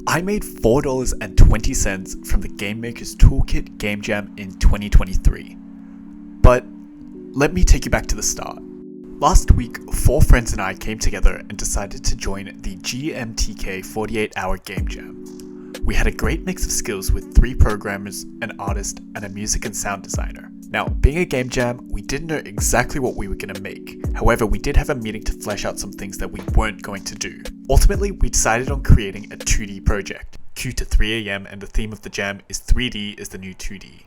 I made $4.20 from the Game Maker's Toolkit Game Jam in 2023. But let me take you back to the start. Last week, 4 friends and I came together and decided to join the GMTK 48-hour Game Jam. We had a great mix of skills with 3 programmers, an artist, and a music and sound designer. Now, being a game jam, we didn't know exactly what we were going to make. However, we did have a meeting to flesh out some things that we weren't going to do. Ultimately, we decided on creating a 2D project. Cue to 3 AM and the theme of the jam is 3D is the new 2D.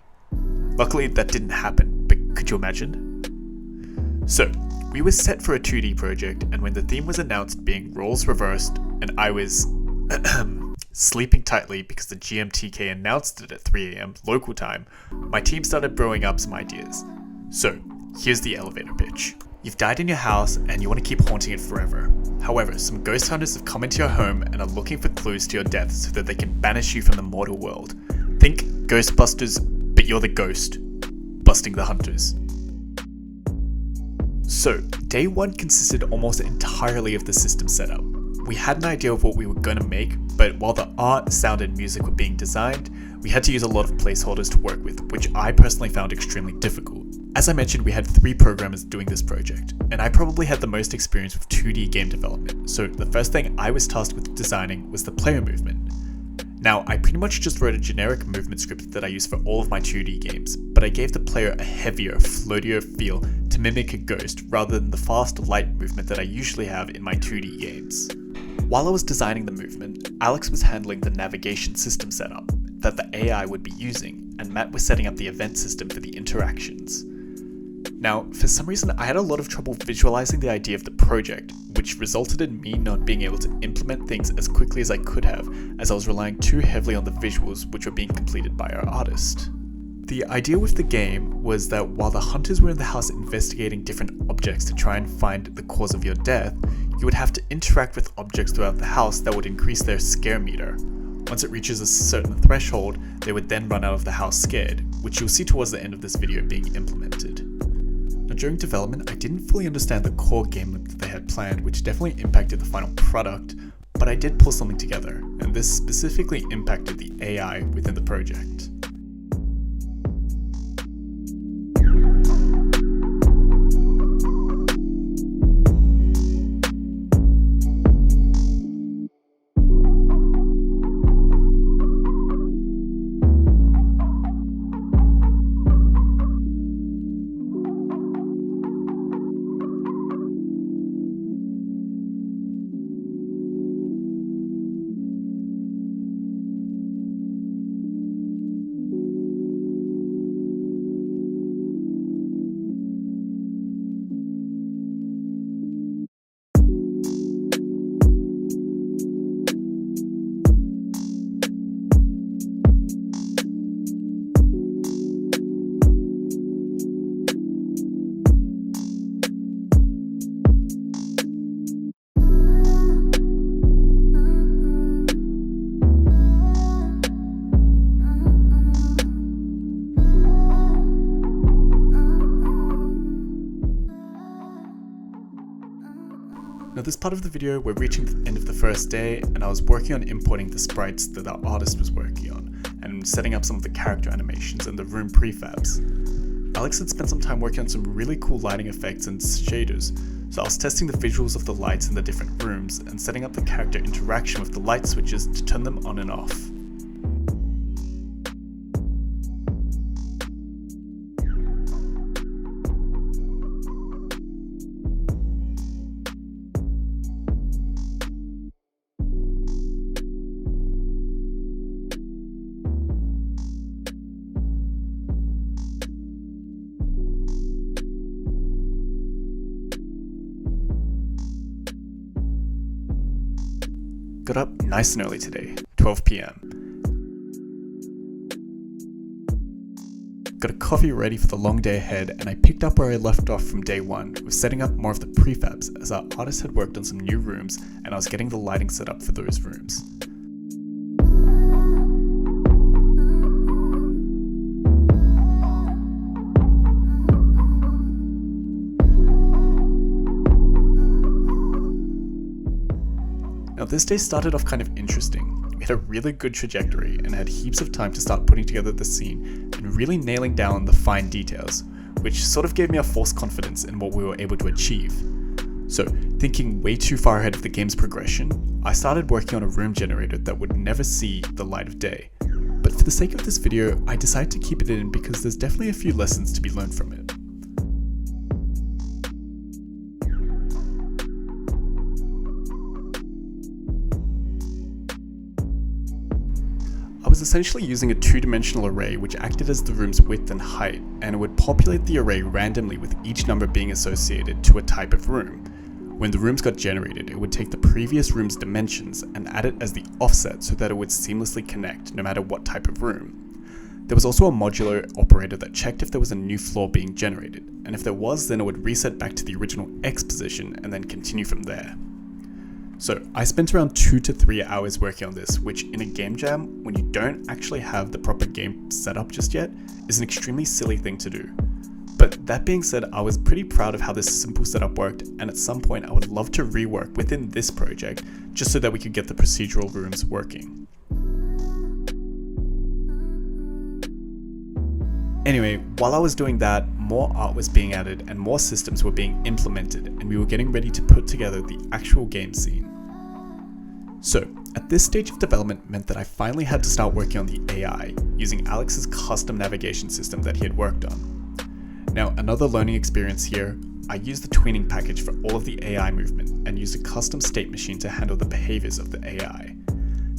Luckily, that didn't happen, but could you imagine? So, we were set for a 2D project, and when the theme was announced being roles reversed, and I was sleeping tightly because the GMTK announced it at 3 AM local time, my team started throwing up some ideas. So, here's the elevator pitch. You've died in your house and you want to keep haunting it forever. However, some ghost hunters have come into your home and are looking for clues to your death so that they can banish you from the mortal world. Think Ghostbusters, but you're the ghost, busting the hunters. So, day 1 consisted almost entirely of the system setup. We had an idea of what we were going to make, but while the art, sound, and music were being designed, we had to use a lot of placeholders to work with, which I personally found extremely difficult. As I mentioned, we had 3 programmers doing this project, and I probably had the most experience with 2D game development, so the first thing I was tasked with designing was the player movement. Now, I pretty much just wrote a generic movement script that I use for all of my 2D games, but I gave the player a heavier, floatier feel to mimic a ghost rather than the fast, light movement that I usually have in my 2D games. While I was designing the movement, Alex was handling the navigation system setup that the AI would be using, and Matt was setting up the event system for the interactions. Now, for some reason, I had a lot of trouble visualizing the idea of the project, which resulted in me not being able to implement things as quickly as I could have, as I was relying too heavily on the visuals which were being completed by our artist. The idea with the game was that while the hunters were in the house investigating different objects to try and find the cause of your death, you would have to interact with objects throughout the house that would increase their scare meter. Once it reaches a certain threshold, they would then run out of the house scared, which you'll see towards the end of this video being implemented. Now, during development, I didn't fully understand the core game loop that they had planned, which definitely impacted the final product, but I did pull something together, and this specifically impacted the AI within the project. Now, this part of the video, we're reaching the end of the first day, and I was working on importing the sprites that our artist was working on, and setting up some of the character animations and the room prefabs. Alex had spent some time working on some really cool lighting effects and shaders, so I was testing the visuals of the lights in the different rooms, and setting up the character interaction with the light switches to turn them on and off. Got up nice and early today, 12 PM. Got a coffee ready for the long day ahead, and I picked up where I left off from day 1, with setting up more of the prefabs as our artist had worked on some new rooms and I was getting the lighting set up for those rooms. Now this day started off kind of interesting. We we had a really good trajectory and had heaps of time to start putting together the scene and really nailing down the fine details, which sort of gave me a false confidence in what we were able to achieve. So, thinking way too far ahead of the game's progression, I started working on a room generator that would never see the light of day. But for the sake of this video, I decided to keep it in because there's definitely a few lessons to be learned from it. I was essentially using a two-dimensional array which acted as the room's width and height, and it would populate the array randomly with each number being associated to a type of room. When the rooms got generated, it would take the previous room's dimensions and add it as the offset so that it would seamlessly connect no matter what type of room. There was also a modular operator that checked if there was a new floor being generated, and if there was, then it would reset back to the original X position and then continue from there. So I spent around 2 to 3 hours working on this, which in a game jam, when you don't actually have the proper game set up just yet, is an extremely silly thing to do. But that being said, I was pretty proud of how this simple setup worked, and at some point I would love to rework within this project just so that we could get the procedural rooms working. Anyway, while I was doing that, more art was being added and more systems were being implemented, and we were getting ready to put together the actual game scene. So, at this stage of development meant that I finally had to start working on the AI, using Alex's custom navigation system that he had worked on. Now, another learning experience here, I used the tweening package for all of the AI movement and used a custom state machine to handle the behaviors of the AI.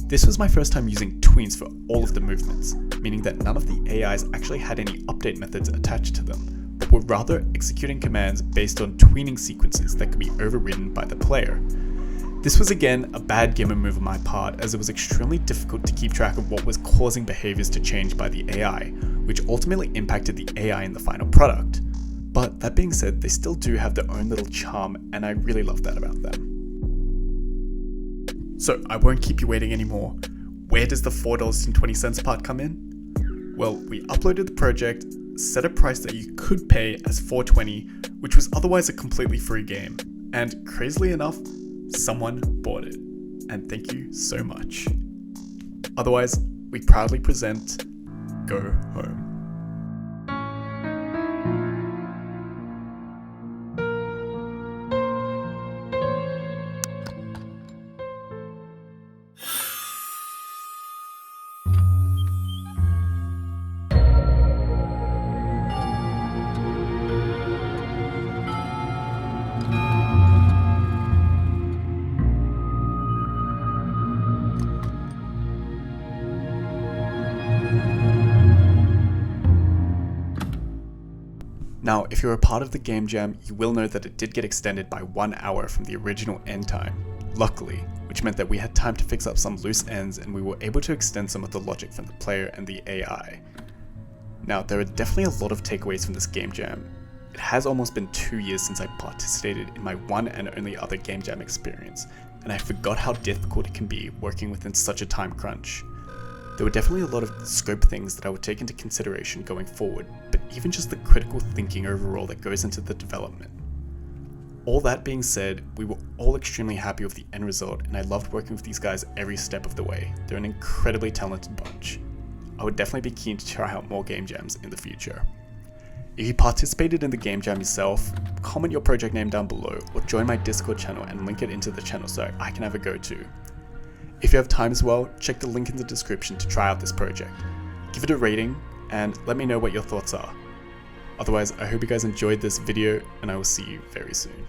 This was my first time using tweens for all of the movements, meaning that none of the AIs actually had any update methods attached to them, but were rather executing commands based on tweening sequences that could be overridden by the player. This was again a bad gamer move on my part, as it was extremely difficult to keep track of what was causing behaviors to change by the AI, which ultimately impacted the AI in the final product. But that being said, they still do have their own little charm, and I really love that about them. So I won't keep you waiting anymore. Where does the $4.20 part come in? Well, we uploaded the project, set a price that you could pay as $4.20, which was otherwise a completely free game, and crazily enough, someone bought it, and thank you so much. Otherwise, we proudly present Go Home. Now, if you're a part of the game jam, you will know that it did get extended by 1 hour from the original end time, luckily, which meant that we had time to fix up some loose ends and we were able to extend some of the logic from the player and the AI. Now, there are definitely a lot of takeaways from this game jam. It has almost been 2 years since I participated in my one and only other game jam experience, and I forgot how difficult it can be working within such a time crunch. There were definitely a lot of scope things that I would take into consideration going forward, but even just the critical thinking overall that goes into the development. All that being said, we were all extremely happy with the end result, and I loved working with these guys every step of the way. They're an incredibly talented bunch. I would definitely be keen to try out more game jams in the future. If you participated in the game jam yourself, comment your project name down below or join my Discord channel and link it into the channel so I can have a go too. If you have time as well, check the link in the description to try out this project. Give it a rating and let me know what your thoughts are. Otherwise, I hope you guys enjoyed this video and I will see you very soon.